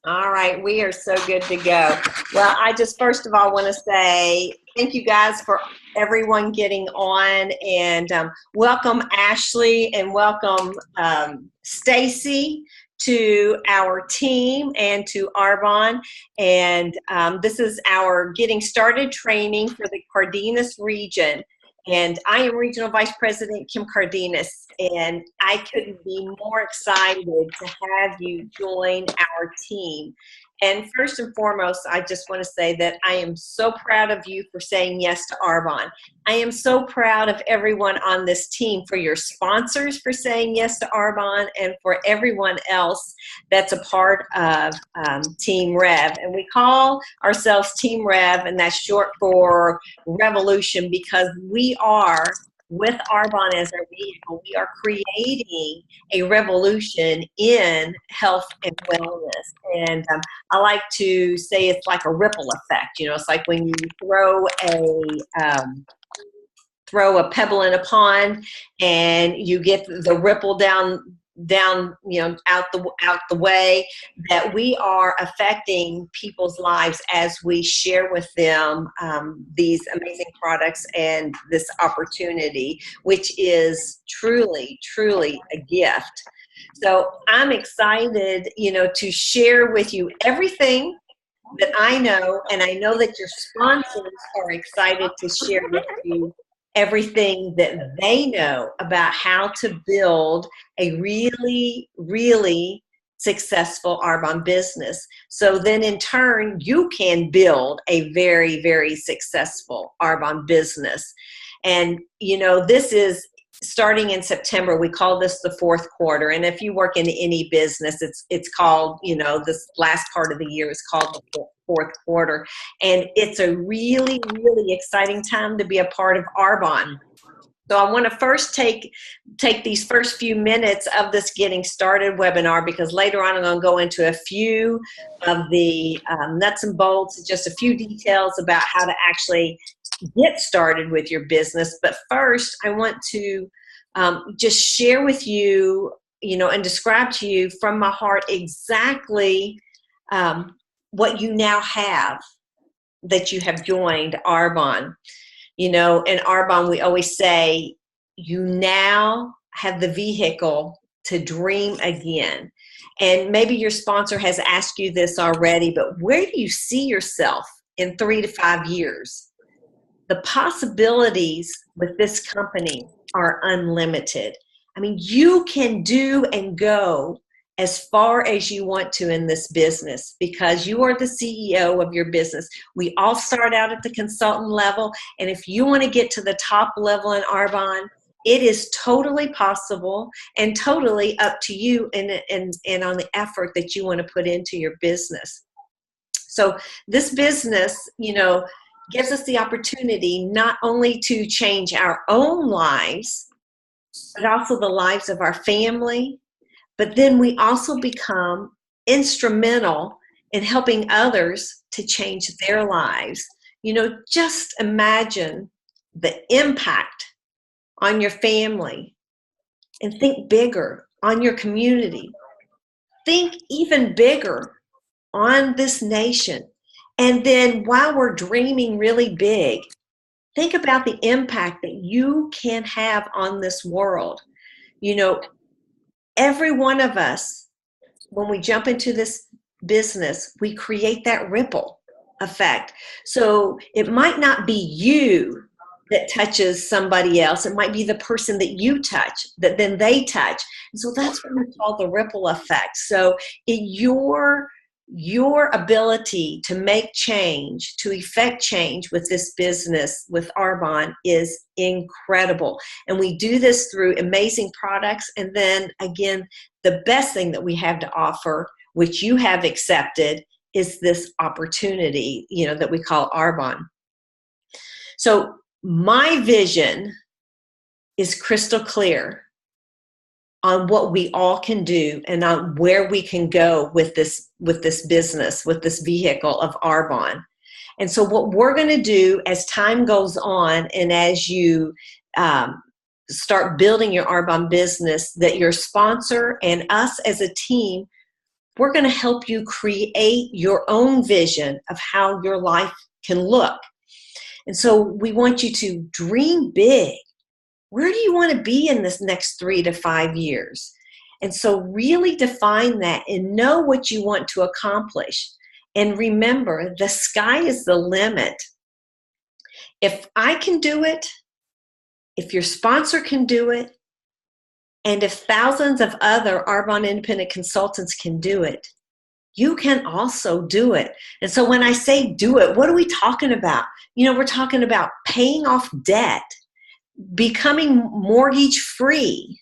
All right, we are so good to go. Well, I just first of all want to say thank you guys for everyone getting on, and welcome Ashley and welcome Stacy to our team and to Arbonne. And this is our getting started training for the Cardenas region. And I am Regional Vice President Kim Cardenas, and I couldn't be more excited to have you join our team. And first and foremost, I just want to say that I am so proud of you for saying yes to Arbonne. I am so proud of everyone on this team, for your sponsors for saying yes to Arbonne, and for everyone else that's a part of Team REV. And we call ourselves Team REV, and that's short for revolution, because we are, with Arbonne as our vehicle, we are creating a revolution in health and wellness. And I like to say it's like a ripple effect. You know, it's like when you throw a pebble in a pond and you get the ripple down, out the way, that we are affecting people's lives as we share with them these amazing products and this opportunity, which is truly a gift. So I'm excited, to share with you everything that I know, and I know that your sponsors are excited to share with you everything that they know about how to build a really successful Arbonne business. So then in turn, you can build a very successful Arbonne business. And, this is starting in September. We call this the fourth quarter. And if you work in any business, it's called, this last part of the year is called the fourth quarter. And it's a really exciting time to be a part of Arbonne. So I want to first take these first few minutes of this getting started webinar, because later on I'm going to go into a few of the nuts and bolts, just a few details about how to actually get started with your business. But first, I want to just share with you, and describe to you from my heart exactly what you now have, that you have joined Arbonne. In Arbonne, we always say, you now have the vehicle to dream again. And maybe your sponsor has asked you this already, but where do you see yourself in 3 to 5 years? The possibilities with this company are unlimited. I mean, you can do and go as far as you want to in this business, because you are the CEO of your business. We all start out at the consultant level, and if you want to get to the top level in Arbonne, it is totally possible and totally up to you and on the effort that you want to put into your business. So this business, gives us the opportunity not only to change our own lives, but also the lives of our family. But then we also become instrumental in helping others to change their lives. Just imagine the impact on your family, and think bigger on your community. Think even bigger on this nation. And then while we're dreaming really big, think about the impact that you can have on this world. Every one of us, when we jump into this business, we create that ripple effect. So it might not be you that touches somebody else. It might be the person that you touch, that then they touch. And so that's what we call the ripple effect. So your ability to make change, to effect change with this business, with Arbonne, is incredible. And we do this through amazing products. And then again, the best thing that we have to offer, which you have accepted, is this opportunity, that we call Arbonne. So my vision is crystal clear on what we all can do and on where we can go with this business, with this vehicle of Arbonne. And so what we're going to do as time goes on, and as you start building your Arbonne business, that your sponsor and us as a team We're going to help you create your own vision of how your life can look. And so we want you to dream big. Where do you want to be in this next 3 to 5 years? And so really define that and know what you want to accomplish. And remember, the sky is the limit. If I can do it, if your sponsor can do it, and if thousands of other Arbonne independent consultants can do it, you can also do it. And so when I say do it, what are we talking about? We're talking about paying off debt, becoming mortgage free,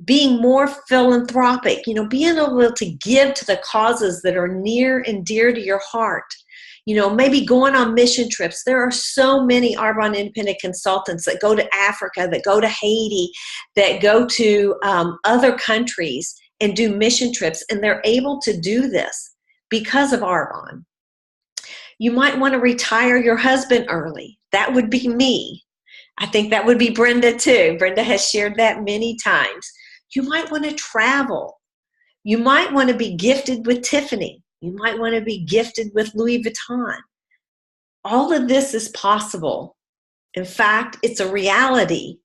being more philanthropic, being able to give to the causes that are near and dear to your heart. Maybe going on mission trips. There are so many Arbonne independent consultants that go to Africa, that go to Haiti, that go to other countries and do mission trips, and they're able to do this because of Arbonne. You might want to retire your husband early. That would be me. I think that would be Brenda too. Brenda has shared that many times. You might want to travel. You might want to be gifted with Tiffany. You might want to be gifted with Louis Vuitton. All of this is possible. In fact, it's a reality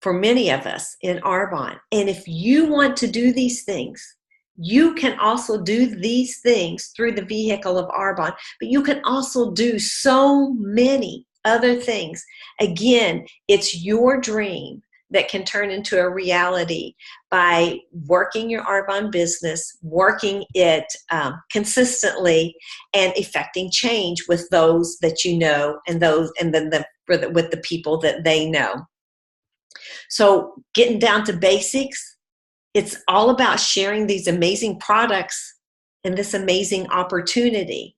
for many of us in Arbonne. And if you want to do these things, you can also do these things through the vehicle of Arbonne, but you can also do so many other things. Again, it's your dream that can turn into a reality by working your Arbonne business, working it consistently, and effecting change with those that you know, and with the people that they know. So getting down to basics, it's all about sharing these amazing products and this amazing opportunity.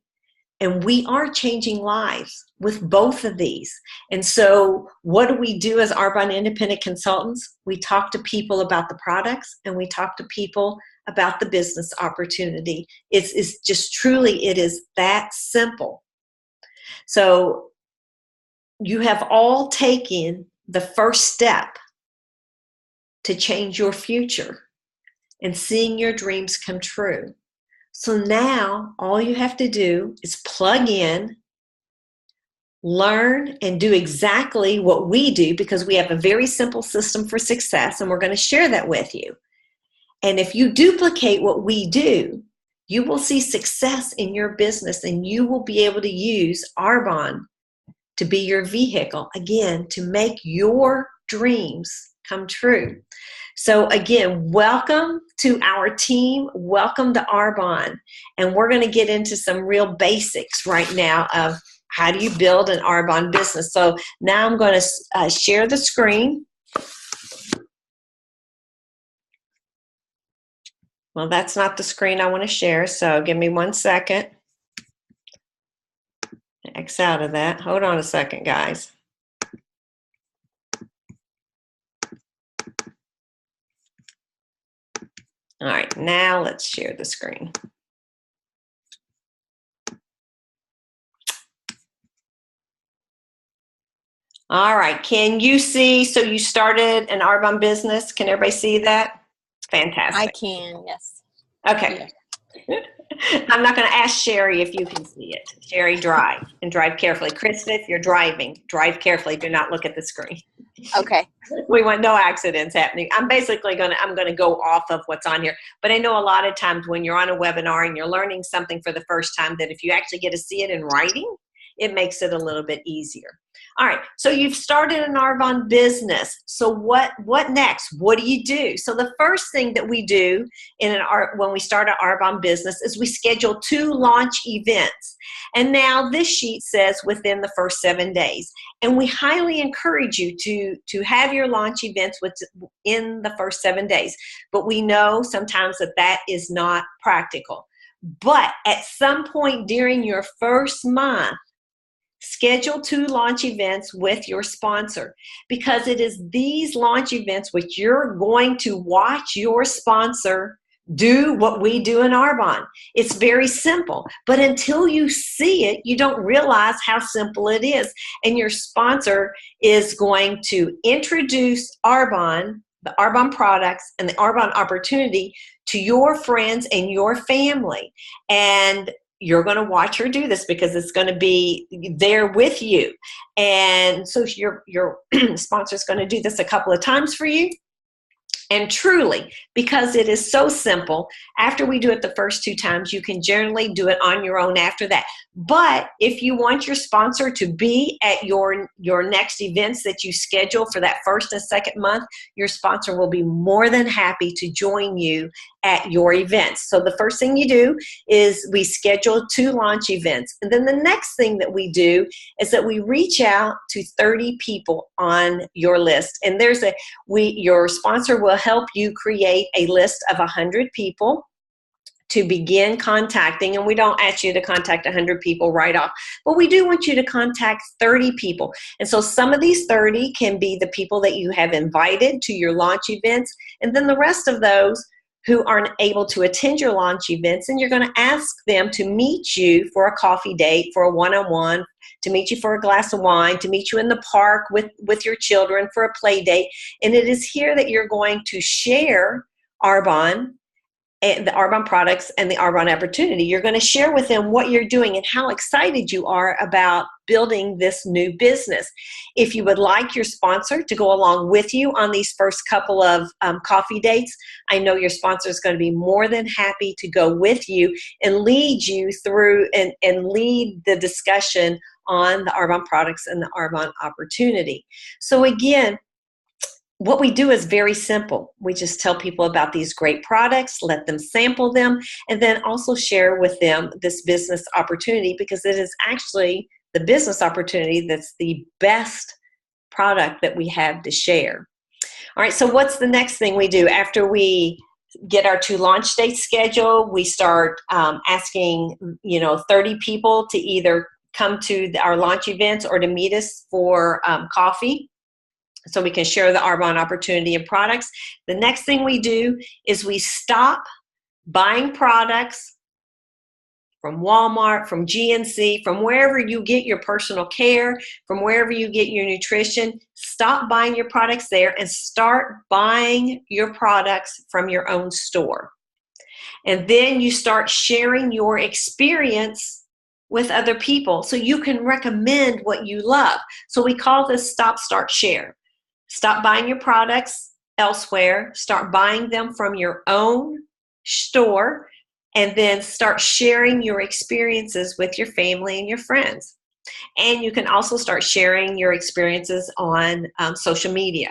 And we are changing lives with both of these. And so what do we do as Arbonne independent consultants? We talk to people about the products, and we talk to people about the business opportunity. It's just truly, it is that simple. So you have all taken the first step to change your future and seeing your dreams come true. So now all you have to do is plug in, learn, and do exactly what we do, because we have a very simple system for success, and we're going to share that with you. And if you duplicate what we do, you will see success in your business, and you will be able to use Arbonne to be your vehicle, again, to make your dreams come true. So again, welcome to our team. Welcome to Arbonne. And we're going to get into some real basics right now of how do you build an Arbonne business. So now I'm going to share the screen. Well, that's not the screen I want to share, so give me 1 second. X out of that. Hold on a second, guys. All right, now let's share the screen. All right, can you see? So you started an Arbonne business. Can everybody see that? Fantastic. I can, yes. Okay. Yeah. I'm not going to ask Sherry if you can see it. Sherry, drive, and drive carefully. Krista, if you're driving, drive carefully. Do not look at the screen. Okay. We want no accidents happening. I'm basically going to go off of what's on here. But I know a lot of times when you're on a webinar and you're learning something for the first time, that if you actually get to see it in writing, it makes it a little bit easier. All right, so you've started an Arbonne business. So what next? What do you do? So the first thing that we do when we start an Arbonne business is we schedule 2 launch events. And now this sheet says within the first 7 days. And we highly encourage you to have your launch events within the first 7 days. But we know sometimes that is not practical. But at some point during your first month, schedule 2 launch events with your sponsor, because it is these launch events which you're going to watch your sponsor do what we do in Arbonne. It's very simple, but until you see it, you don't realize how simple it is. And your sponsor is going to introduce Arbonne the Arbonne products and the Arbonne opportunity to your friends and your family. And you're going to watch her do this because it's going to be there with you. And so your sponsor is going to do this a couple of times for you. And truly, because it is so simple, after we do it the first 2 times, you can generally do it on your own after that. But if you want your sponsor to be at your next events that you schedule for that first and second month, your sponsor will be more than happy to join you at your events. So the first thing you do is we schedule 2 launch events. And then the next thing that we do is that we reach out to 30 people on your list. And your sponsor will help you create a list of 100 people to begin contacting. And we don't ask you to contact 100 people right off, but we do want you to contact 30 people. And so some of these 30 can be the people that you have invited to your launch events. And then the rest of those who aren't able to attend your launch events, and you're going to ask them to meet you for a coffee date, for a one-on-one, to meet you for a glass of wine, to meet you in the park with your children for a play date. And it is here that you're going to share Arbonne, and the Arbonne products and the Arbonne opportunity. You're going to share with them what you're doing and how excited you are about building this new business. If you would like your sponsor to go along with you on these first couple of coffee dates, I know your sponsor is going to be more than happy to go with you and lead you through and lead the discussion on the Arbonne products and the Arbonne opportunity. So again, what we do is very simple. We just tell people about these great products, let them sample them, and then also share with them this business opportunity, because it is actually the business opportunity that's the best product that we have to share. All right, so what's the next thing we do after we get our 2 launch dates scheduled? We start asking 30 people to either come to our launch events or to meet us for coffee, so we can share the Arbonne opportunity and products. The next thing we do is we stop buying products from Walmart, from GNC, from wherever you get your personal care, from wherever you get your nutrition. Stop buying your products there and start buying your products from your own store. And then you start sharing your experience with other people so you can recommend what you love. So we call this stop, start, share. Stop buying your products elsewhere, start buying them from your own store, and then start sharing your experiences with your family and your friends. And you can also start sharing your experiences on social media.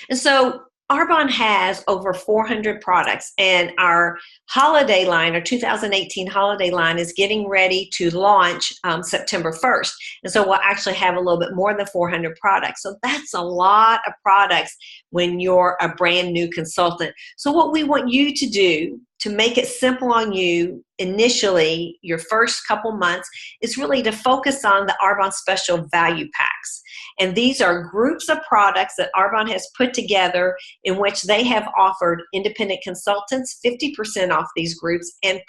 And so Arbonne has over 400 products, and our holiday line, our 2018 holiday line, is getting ready to launch September 1st. And so we'll actually have a little bit more than 400 products. So that's a lot of products when you're a brand new consultant. So what we want you to do to make it simple on you initially, your first couple months, is really to focus on the Arbonne Special Value Packs. And these are groups of products that Arbonne has put together in which they have offered independent consultants 50% off these groups, and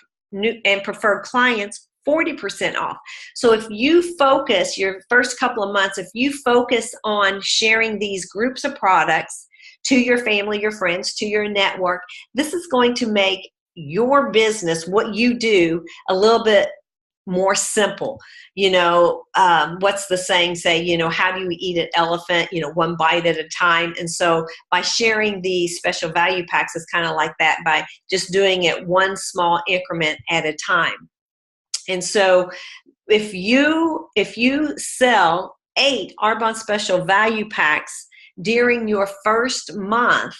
preferred clients 40% off. So if you focus your first couple of months, if you focus on sharing these groups of products to your family, your friends, to your network, this is going to make your business, what you do, a little bit more simple. What's the saying say, how do you eat an elephant, one bite at a time? And so by sharing these special value packs, it's kind of like that, by just doing it one small increment at a time. And so if you sell 8 Arbonne Special Value Packs during your first month,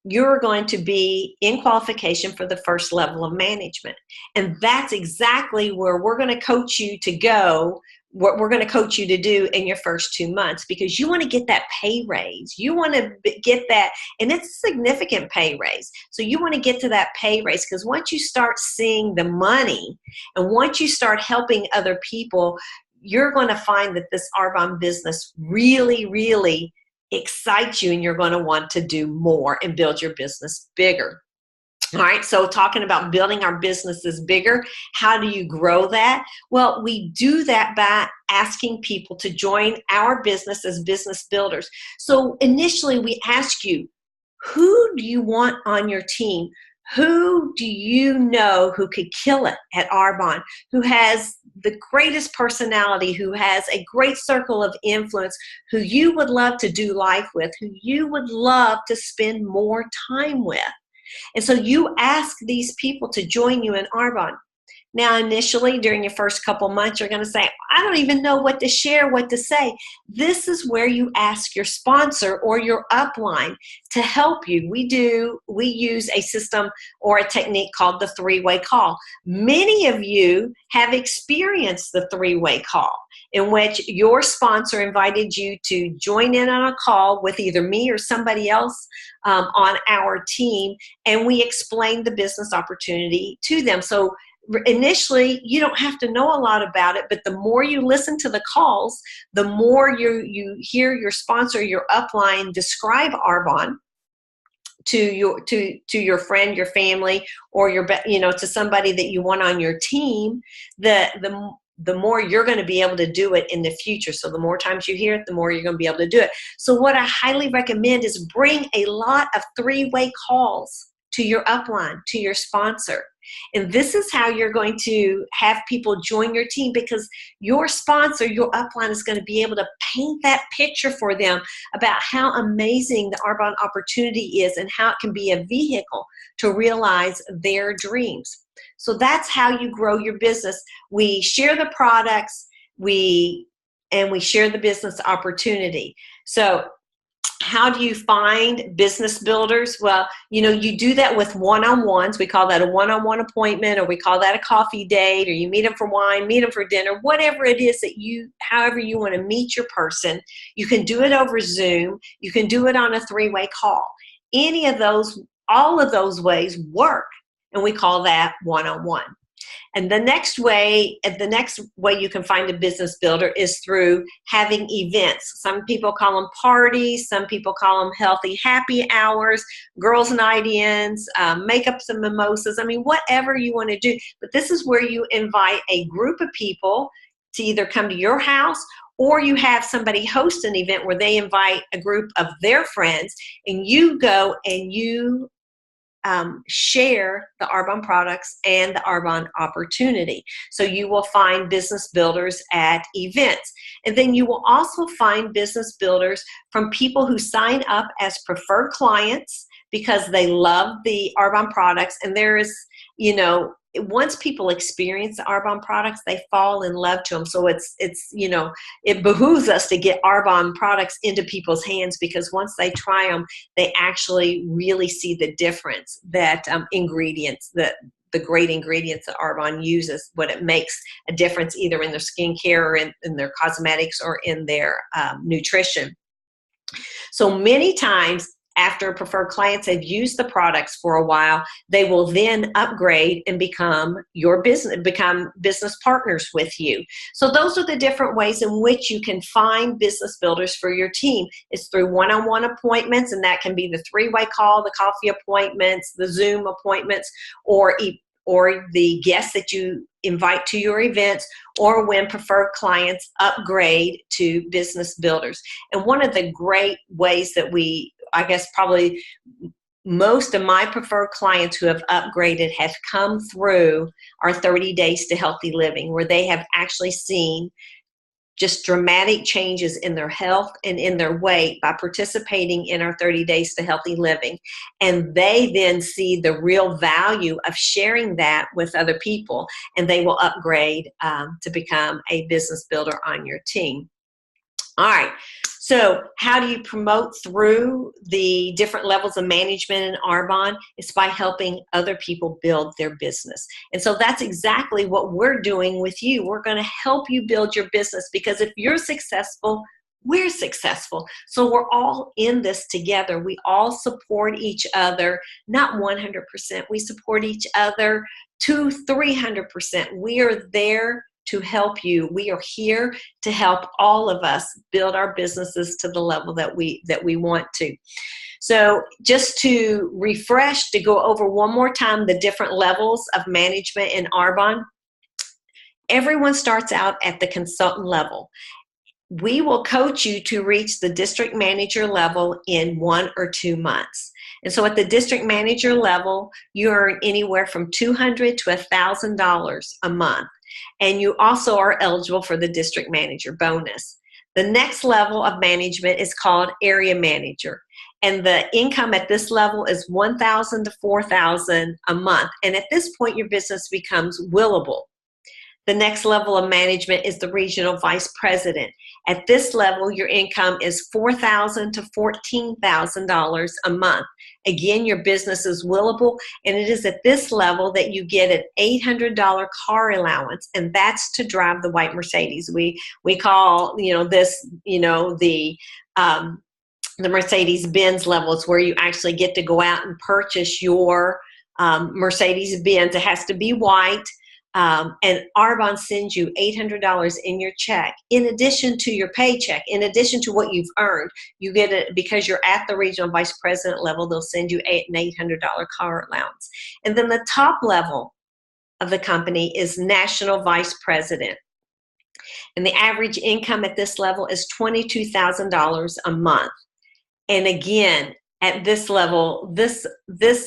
you're going to be in qualification for the first level of management. And that's exactly where we're going to coach you to go, what we're going to coach you to do in your first 2 months, because you want to get that pay raise. You want to get that, and it's a significant pay raise. So you want to get to that pay raise, because once you start seeing the money and once you start helping other people, you're going to find that this Arbonne business really, really excites you, and you're going to want to do more and build your business bigger. All right, so talking about building our businesses bigger, how do you grow that? Well, we do that by asking people to join our business as business builders. So initially, we ask you, who do you want on your team? Who do you know who could kill it at Arbonne? Who has the greatest personality, who has a great circle of influence, who you would love to do life with, who you would love to spend more time with? And so you ask these people to join you in Arbonne. Now, initially, during your first couple months, you're going to say, I don't even know what to share, what to say. This is where you ask your sponsor or your upline to help you. We use a system or a technique called the three-way call. Many of you have experienced the three-way call, in which your sponsor invited you to join in on a call with either me or somebody else on our team, and we explained the business opportunity to them. So initially, you don't have to know a lot about it, but the more you listen to the calls, the more you hear your sponsor, your upline describe Arbonne to your friend, your family, or to somebody that you want on your team. The more you're going to be able to do it in the future. So the more times you hear it, the more you're going to be able to do it. So what I highly recommend is bring a lot of three-way calls to your upline, to your sponsor. And this is how you're going to have people join your team, because your sponsor, your upline, is going to be able to paint that picture for them about how amazing the Arbonne opportunity is and how it can be a vehicle to realize their dreams. So that's how you grow your business. We share the products, we share the business opportunity. So how do you find business builders? Well, you do that with one-on-ones. We call that a one-on-one appointment, or we call that a coffee date, or you meet them for wine, meet them for dinner, whatever it is that however you want to meet your person. You can do it over Zoom. You can do it on a three-way call. All of those ways work, and we call that one-on-one. And the next way you can find a business builder is through having events. Some people call them parties. Some people call them healthy happy hours, girls' night-ins, makeups and mimosas. I mean, whatever you want to do. But this is where you invite a group of people to either come to your house, or you have somebody host an event where they invite a group of their friends, and you go and you share the Arbonne products and the Arbonne opportunity. So you will find business builders at events. And then you will also find business builders from people who sign up as preferred clients because they love the Arbonne products. And there is, once people experience the Arbonne products, they fall in love to them. So it behooves us to get Arbonne products into people's hands, because once they try them, they actually really see the difference that the great ingredients that Arbonne uses, what it makes a difference either in their skincare or in their cosmetics or in their nutrition. So many times, after preferred clients have used the products for a while, they will then upgrade and become business partners with you. So those are the different ways in which you can find business builders for your team. It's through one-on-one appointments, and that can be the three-way call, the coffee appointments, the Zoom appointments, or the guests that you invite to your events, or when preferred clients upgrade to business builders. And one of the great ways that I guess probably most of my preferred clients who have upgraded have come through our 30 Days to Healthy Living, where they have actually seen just dramatic changes in their health and in their weight by participating in our 30 Days to Healthy Living. And they then see the real value of sharing that with other people, and they will upgrade to become a business builder on your team. All right. So how do you promote through the different levels of management in Arbonne? It's by helping other people build their business. And so that's exactly what we're doing with you. We're going to help you build your business, because if you're successful, we're successful. So we're all in this together. We all support each other, not 100%. We support each other to 300%. We are there to help you. We are here to help all of us build our businesses to the level that we want to. So just to refresh, to go over one more time the different levels of management in Arbonne, everyone starts out at the consultant level. We will coach you to reach the district manager level in 1 or 2 months. And so at the district manager level, you earn anywhere from $200 to $1,000 a month. And you also are eligible for the district manager bonus. The next level of management is called area manager. And the income at this level is $1,000 to $4,000 a month. And at this point, your business becomes willable. The next level of management is the regional vice president. At this level, your income is $4,000 to $14,000 a month. Again, your business is willable, and it is at this level that you get an $800 car allowance, and that's to drive the white Mercedes. We call this the Mercedes-Benz level. It's where you actually get to go out and purchase your Mercedes-Benz. It has to be white. And Arbonne sends you $800 in your check, in addition to your paycheck, in addition to what you've earned. You get it because you're at the regional vice president level. They'll send you an $800 car allowance. And then the top level of the company is national vice president. And the average income at this level is $22,000 a month. And again, at this level, this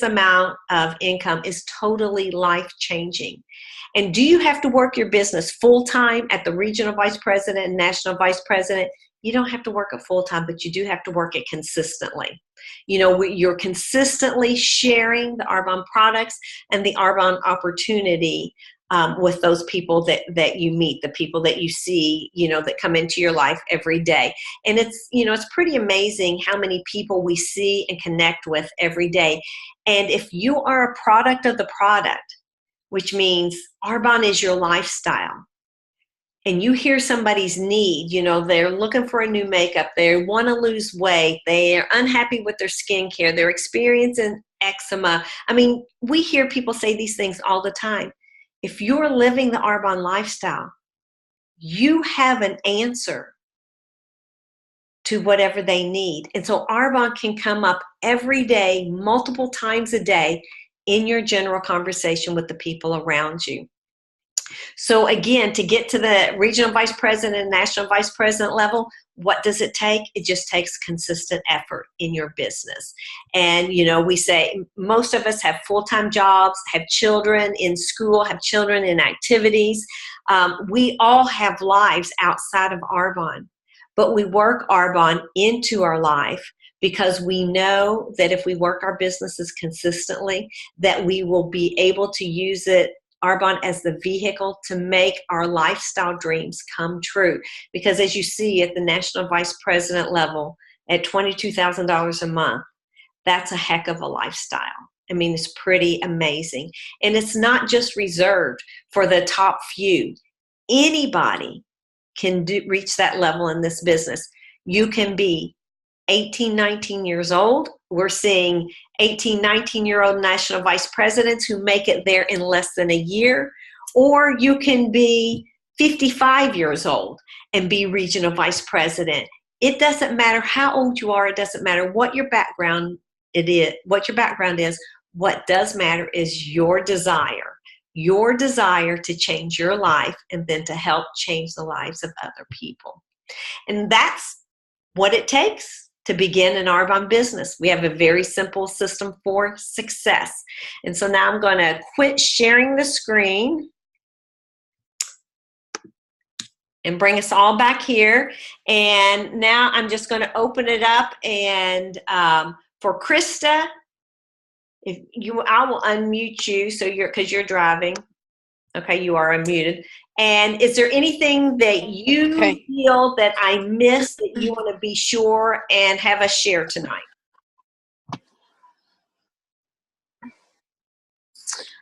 amount of income is totally life-changing. And do you have to work your business full-time at the regional vice president and national vice president? You don't have to work it full-time, but you do have to work it consistently. You're consistently sharing the Arbonne products and the Arbonne opportunity with those people that you meet, the people that you see, that come into your life every day. And it's pretty amazing how many people we see and connect with every day. And if you are a product of the product, which means Arbonne is your lifestyle, and you hear somebody's need, they're looking for a new makeup, they want to lose weight, they're unhappy with their skincare, they're experiencing eczema. I mean, we hear people say these things all the time. If you're living the Arbonne lifestyle, you have an answer to whatever they need. And so Arbonne can come up every day, multiple times a day, in your general conversation with the people around you. So again, to get to the regional vice president and national vice president level, what does it take? It just takes consistent effort in your business. And, we say most of us have full-time jobs, have children in school, have children in activities. We all have lives outside of Arbonne, but we work Arbonne into our life, because we know that if we work our businesses consistently, that we will be able to use Arbonne as the vehicle to make our lifestyle dreams come true. Because as you see at the national vice president level, at $22,000 a month, that's a heck of a lifestyle. I mean, it's pretty amazing. And it's not just reserved for the top few. Anybody can reach that level in this business. You can be 18, 19 years old. We're seeing 18, 19-year-old national vice presidents who make it there in less than a year. Or you can be 55 years old and be regional vice president. It doesn't matter how old you are. It doesn't matter what your background is. What does matter is your desire to change your life and then to help change the lives of other people. And that's what it takes to begin an Arbonne business. We have a very simple system for success. And so now I'm going to quit sharing the screen and bring us all back here. And now I'm just going to open it up. And for Krista, I will unmute you because you're driving. Okay, you are unmuted. And is there anything that you feel that I missed that you want to be sure and have us share tonight?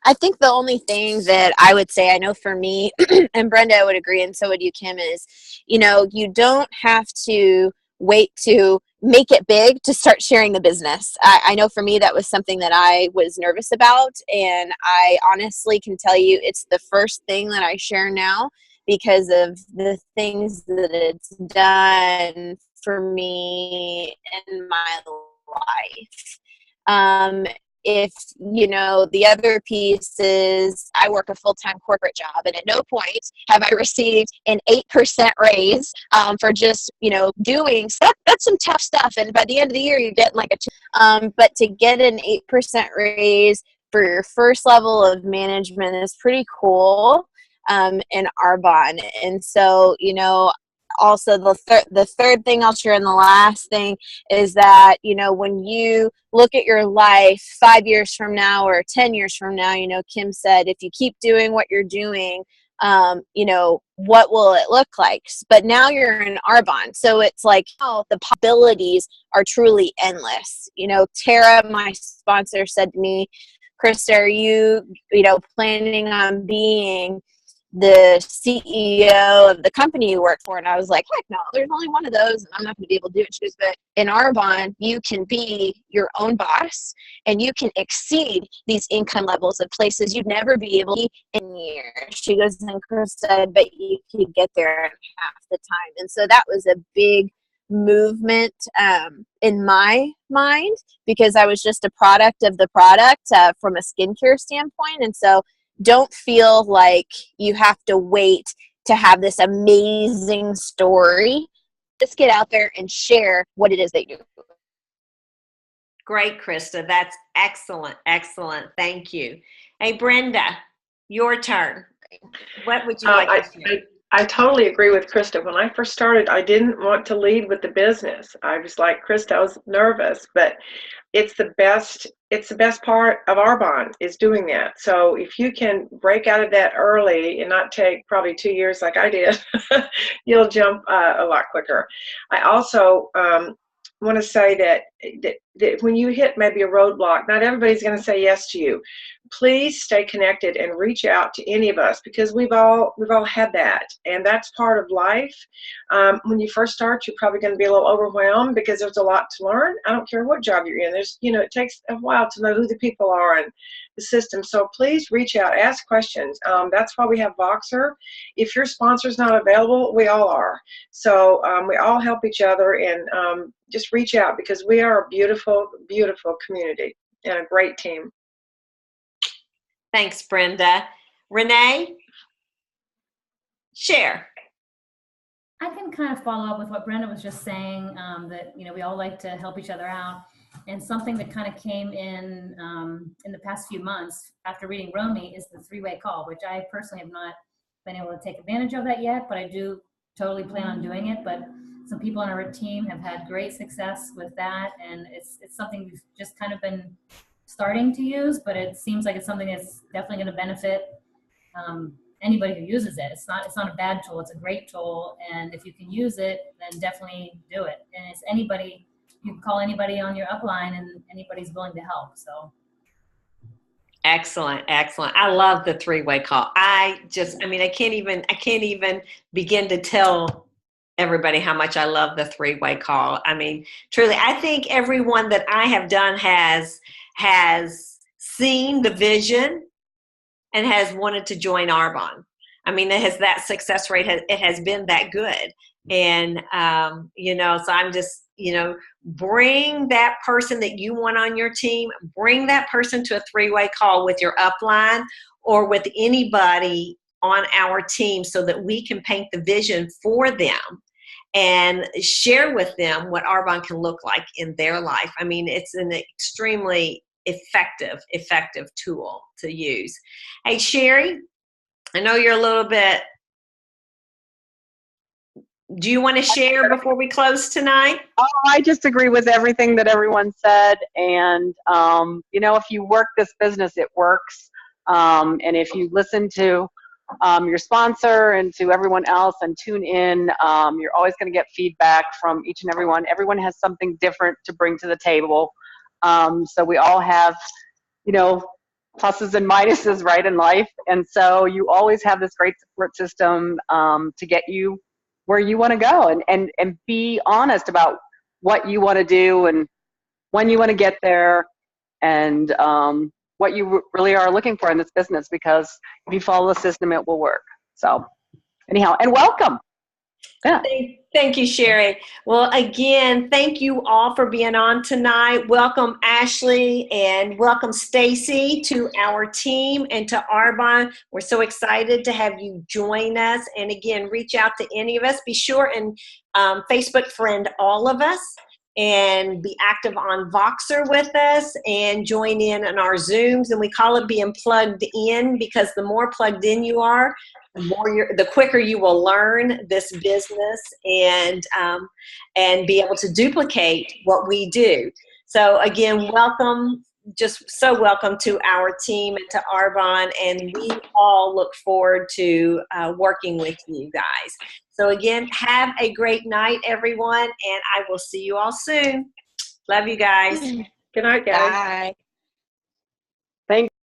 I think the only thing that I would say, I know for me, and Brenda would agree, and so would you, Kim, is, you don't have to wait to make it big to start sharing the business. I know for me, that was something that I was nervous about. And I honestly can tell you it's the first thing that I share now because of the things that it's done for me in my life. If, you know, the other piece is I work a full-time corporate job, and at no point have I received an 8% raise for just, you know, doing stuff. That's some tough stuff. And by the end of the year, you get like but to get an 8% raise for your first level of management is pretty cool in Arbonne. And so, you know, also the third thing I'll share, and the last thing is that, you know, when you look at your life 5 years from now or 10 years from now, you know, Kim said, if you keep doing what you're doing, you know, what will it look like? But now you're in Arbonne, so it's like, oh, the possibilities are truly endless. You know, Tara, my sponsor, said to me, Krista, are you know, planning on being the CEO of the company you work for? And I was like, heck no, there's only one of those, and I'm not going to be able to do it. She goes, but in Arbonne, you can be your own boss, and you can exceed these income levels of places you'd never be able to in years. She goes, and Chris said, but you could get there in half the time. And so that was a big movement in my mind, because I was just a product of the product from a skincare standpoint. And so don't feel like you have to wait to have this amazing story. Just get out there and share what it is that you do. Great, Krista. That's excellent. Excellent. Thank you. Hey, Brenda, your turn. What would you like to share? I totally agree with Krista. When I first started, I didn't want to lead with the business. I was like Krista, I was nervous, but it's the best part of Arbonne is doing that. So if you can break out of that early and not take probably 2 years like I did, you'll jump a lot quicker. I also want to say that when you hit maybe a roadblock, not everybody's going to say yes to you. Please stay connected and reach out to any of us, because we've all had that, and that's part of life. When you first start, you're probably going to be a little overwhelmed because there's a lot to learn. I don't care what job you're in. There's, you know, it takes a while to know who the people are and the system. So please reach out, ask questions. That's why we have Voxer. If your sponsor's not available, we all are. So we all help each other, and just reach out, because we are a beautiful, beautiful community and a great team. Thanks, Brenda. Renee, share. I can kind of follow up with what Brenda was just saying, that, you know, we all like to help each other out. And something that kind of came in the past few months after reading Romy is the three-way call, which I personally have not been able to take advantage of that yet, but I do totally plan on doing it. But some people on our team have had great success with that, and it's something we've just kind of been starting to use, but it seems like it's something that's definitely going to benefit anybody who uses it. It's not a bad tool. It's a great tool, and if you can use it, then definitely do it. And it's anybody, you can call anybody on your upline, and anybody's willing to help. So excellent. I love the three-way call. I can't even begin to tell everybody how much I love the three-way call. I mean, truly, I think everyone that I have done has seen the vision and has wanted to join Arbonne. I mean, that success rate has been that good. And, you know, so I'm just, you know, bring that person that you want on your team, bring that person to a three-way call with your upline or with anybody on our team, so that we can paint the vision for them and share with them what Arbonne can look like in their life. I mean, it's an extremely effective tool to use. Hey, Sherry, I know you're a little bit, do you want to share before we close tonight? Oh, I just agree with everything that everyone said. And, you know, if you work this business, it works. And if you listen to your sponsor and to everyone else and tune in, you're always going to get feedback from each and everyone. Everyone has something different to bring to the table. So we all have, you know, pluses and minuses, right, in life. And so you always have this great support system to get you where you want to go, and be honest about what you want to do and when you want to get there, and what you really are looking for in this business, because if you follow the system, it will work. So anyhow, and welcome. Yeah. Thank you, Sherry. Well, again, thank you all for being on tonight. Welcome, Ashley, and welcome, Stacy, to our team and to Arbonne. We're so excited to have you join us. And again, reach out to any of us. Be sure and Facebook friend all of us, and be active on Voxer with us, and join in on our Zooms. And we call it being plugged in, because the more plugged in you are, the quicker you will learn this business and be able to duplicate what we do. So again, welcome, just so welcome to our team and to Arbonne, and we all look forward to working with you guys. So again, have a great night, everyone, and I will see you all soon. Love you guys. Good night, guys. Bye.